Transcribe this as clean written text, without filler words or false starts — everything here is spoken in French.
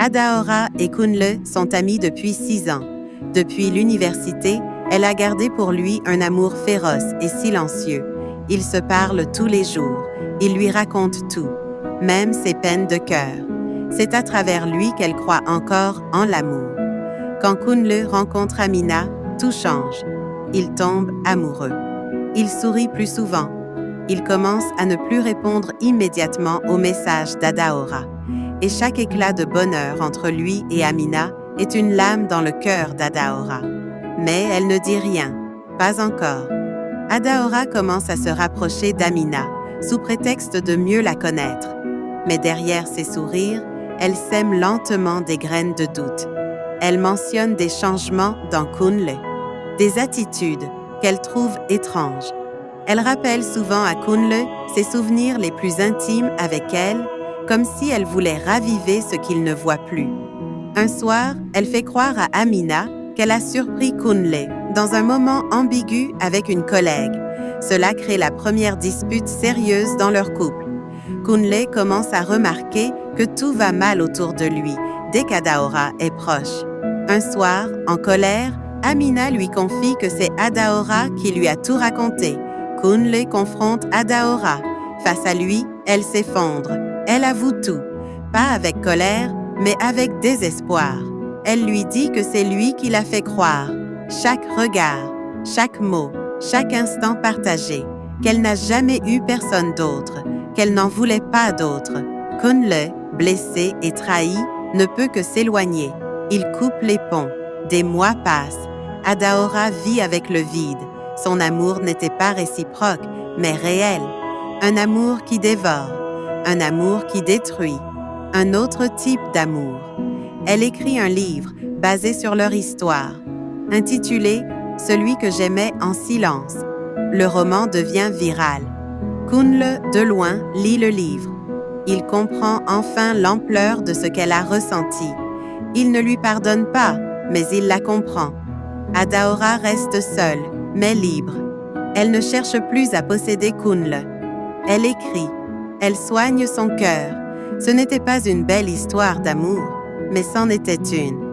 Adaora et Kunle sont amis depuis 6 ans. Depuis l'université, elle a gardé pour lui un amour féroce et silencieux. Ils se parlent tous les jours. Il lui raconte tout, même ses peines de cœur. C'est à travers lui qu'elle croit encore en l'amour. Quand Kunle rencontre Amina, tout change. Il tombe amoureux. Il sourit plus souvent. Il commence à ne plus répondre immédiatement aux messages d'Adaora. Et chaque éclat de bonheur entre lui et Amina est une lame dans le cœur d'Adaora. Mais elle ne dit rien, pas encore. Adaora commence à se rapprocher d'Amina, sous prétexte de mieux la connaître. Mais derrière ses sourires, elle sème lentement des graines de doute. Elle mentionne des changements dans Kunle, des attitudes qu'elle trouve étranges. Elle rappelle souvent à Kunle ses souvenirs les plus intimes avec elle, comme si elle voulait raviver ce qu'il ne voit plus. Un soir, elle fait croire à Amina qu'elle a surpris Kunle dans un moment ambigu avec une collègue. Cela crée la première dispute sérieuse dans leur couple. Kunle commence à remarquer que tout va mal autour de lui dès qu'Adaora est proche. Un soir, en colère, Amina lui confie que c'est Adaora qui lui a tout raconté. Kunle confronte Adaora. Face à lui, elle s'effondre. Elle avoue tout, pas avec colère, mais avec désespoir. Elle lui dit que c'est lui qui l'a fait croire. Chaque regard, chaque mot, chaque instant partagé, qu'elle n'a jamais eu personne d'autre, qu'elle n'en voulait pas d'autre. Kunle, blessé et trahi, ne peut que s'éloigner. Il coupe les ponts. Des mois passent. Adaora vit avec le vide. Son amour n'était pas réciproque, mais réel. Un amour qui dévore, un amour qui détruit, un autre type d'amour. Elle écrit un livre basé sur leur histoire, intitulé « Celui que j'aimais en silence ». Le roman devient viral. Kunle, de loin, lit le livre. Il comprend enfin l'ampleur de ce qu'elle a ressenti. Il ne lui pardonne pas, mais il la comprend. Adaora reste seule, mais libre. Elle ne cherche plus à posséder Kunle. Elle écrit. Elle soigne son cœur. Ce n'était pas une belle histoire d'amour, mais c'en était une.